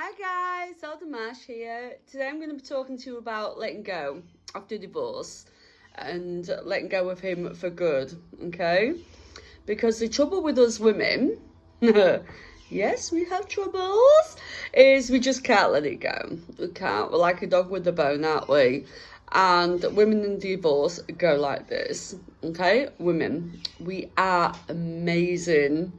Hi guys, Zelda Marsh here. Today I'm going to be talking to you about letting go after divorce and letting go of him for good, okay? Because the trouble with us women, yes, we have troubles, is we just can't let it go. We can't. We're like a dog with a bone, aren't we? And women in divorce go like this, okay? Women, we are amazing,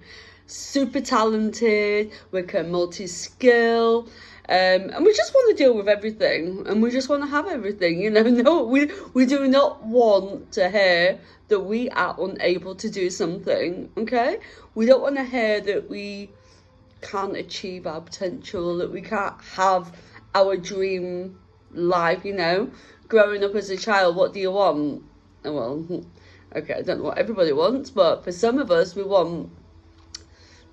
super talented, we can multi-skill, and we just want to deal with everything, and we just want to have everything, you know. No, we do not want to hear that we are unable to do something, okay? We don't want to hear that we can't achieve our potential, that we can't have our dream life, you know. Growing up as a child, what do you want? Oh, well, okay, I don't know what everybody wants, but for some of us, we want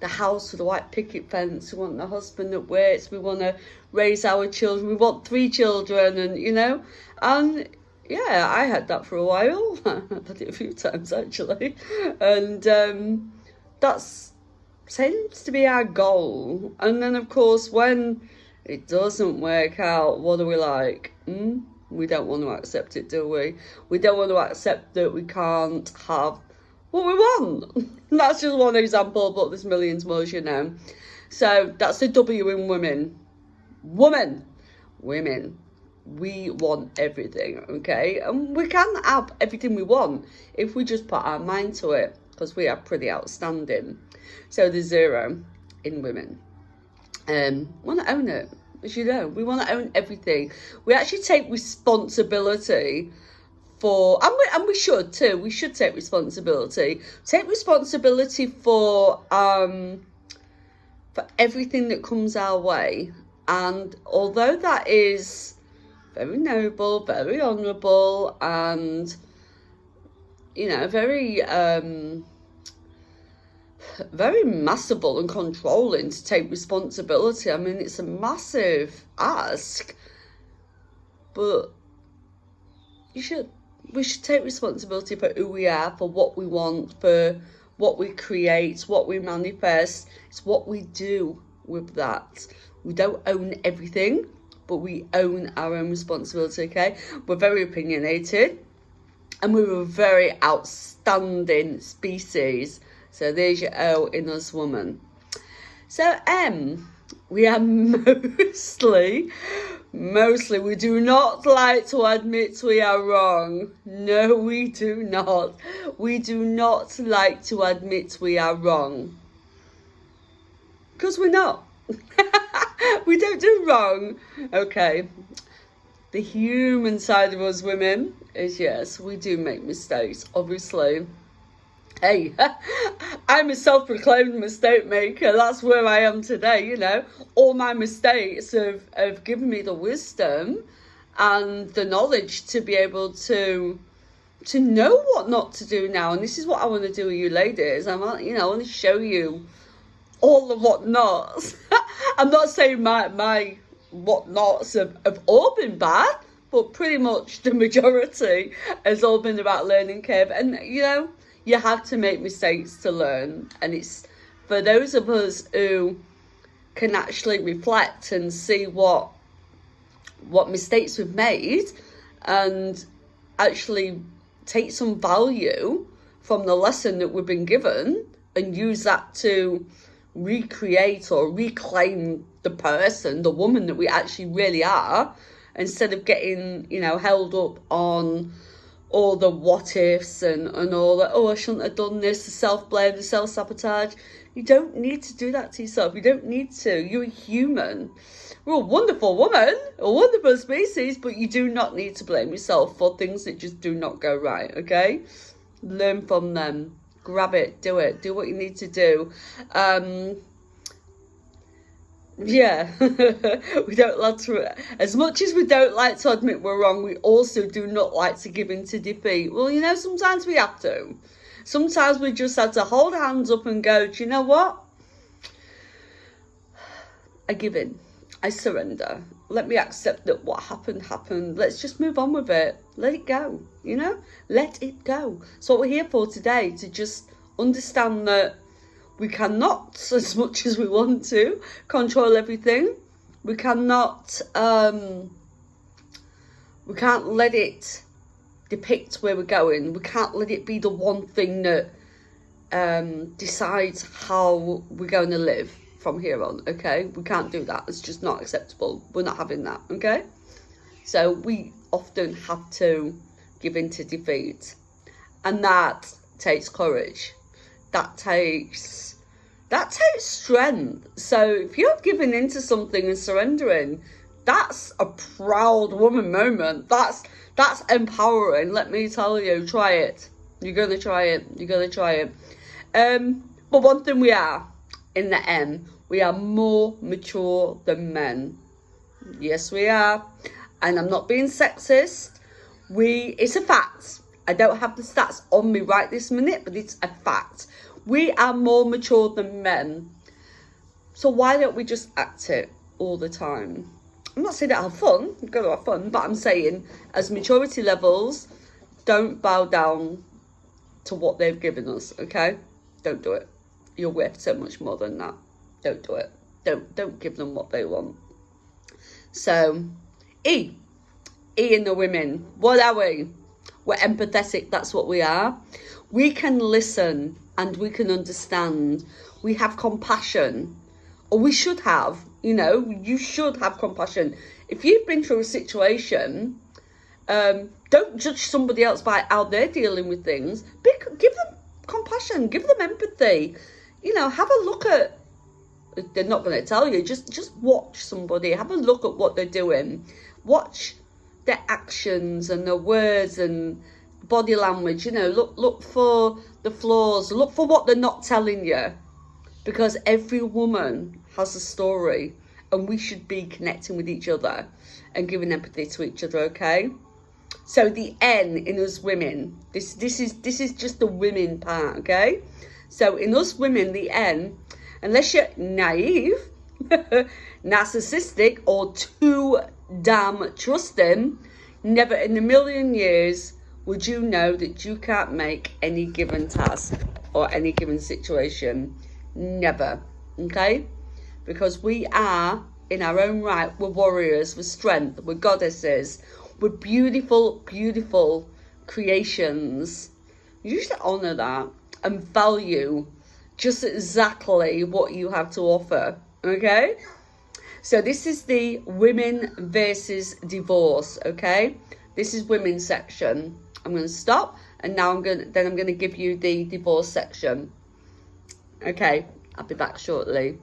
the house with the white picket fence, we want the husband that waits, we want to raise our children, we want 3 children, and you know, and yeah, I had that for a while. I've had it a few times actually, and that seems to be our goal. And then of course when it doesn't work out, what are we like? We don't want to accept it, do we? We don't want to accept that we can't have what we want. That's just one example, but there's millions more, you know. So that's the W in women. Women, we want everything, okay? And we can have everything we want if we just put our mind to it, because we are pretty outstanding. So there's 0 in women. Want to own it, as you know. We want to own everything. We actually take responsibility for, and we should too. We should take responsibility. Take responsibility for everything that comes our way. And although that is very noble, very honourable, and you know, very massible and controlling to take responsibility. I mean, it's a massive ask, but we should take responsibility for who we are, for what we want, for what we create, what we manifest. It's what we do with that. We don't own everything, but we own our own responsibility, okay? We're very opinionated, and we're a very outstanding species. So there's your O in us, woman. So M, we are mostly, we do not like to admit we are wrong. No, we do not. We do not like to admit we are wrong. Because we're not. We don't do wrong. Okay. The human side of us women is, yes, we do make mistakes, obviously. Hey, I'm a self-proclaimed mistake maker. That's where I am today, you know. All my mistakes have given me the wisdom and the knowledge to be able to know what not to do now. And this is what I want to do with you ladies. I want to show you all the whatnots. I'm not saying my whatnots have all been bad, but pretty much the majority has all been about learning curve. And, you know, you have to make mistakes to learn, and it's for those of us who can actually reflect and see what mistakes we've made and actually take some value from the lesson that we've been given and use that to recreate or reclaim the person, the woman that we actually really are, instead of getting, you know, held up on all the what ifs and all that, oh, I shouldn't have done this, the self-blame, the self-sabotage. You don't need to do that to yourself. You don't need to. You're a human. We're a wonderful woman, a wonderful species, but you do not need to blame yourself for things that just do not go right, okay? Learn from them. Grab it. Do what you need to do. Yeah, we don't like to, as much as we don't like to admit we're wrong, we also do not like to give in to defeat. Well, you know, sometimes we have to. Sometimes we just have to hold our hands up and go, do you know what? I give in. I surrender. Let me accept that what happened. Let's just move on with it. Let it go, you know? Let it go. So what we're here for today, to just understand that we cannot, as much as we want to, control everything. We cannot, we can't let it depict where we're going. We can't let it be the one thing that decides how we're going to live from here on, okay? We can't do that. It's just not acceptable. We're not having that, okay? So we often have to give in to defeat. And that takes courage. That takes strength. So if you're giving in to something and surrendering, that's a proud woman moment. That's empowering. Let me tell you, try it. You're going to try it. You're going to try it. But one thing we are, in the M, we are more mature than men. Yes, we are. And I'm not being sexist. It's a fact. I don't have the stats on me right this minute, but it's a fact. We are more mature than men. So why don't we just act it all the time? I'm not saying that have fun. You've got to have fun. But I'm saying, as maturity levels, don't bow down to what they've given us, okay? Don't do it. You're worth so much more than that. Don't do it. Don't give them what they want. So, E in the women. What are we? We're empathetic. That's what we are. We can listen and we can understand. We have compassion. Or we should have. You should have compassion. If you've been through a situation, don't judge somebody else by how they're dealing with things. Give them compassion. Give them empathy. Have a look at... They're not going to tell you. Just watch somebody. Have a look at what they're doing. Watch their actions and their words and body language. Look for the flaws. Look for what they're not telling you. Because every woman has a story. And we should be connecting with each other and giving empathy to each other, okay? So the N in us women. This is just the women part, okay? So in us women, the N, unless you're naive, narcissistic, or too damn trusting, never in a million years would you know that you can't make any given task or any given situation. Never, okay? Because we are, in our own right, we're warriors, we're strength, we're goddesses, we're beautiful, beautiful creations. You should honour that and value just exactly what you have to offer, okay? So this is the women versus divorce, okay? This is women's section. I'm going to stop, and now I'm going to give you the divorce section. Okay, I'll be back shortly.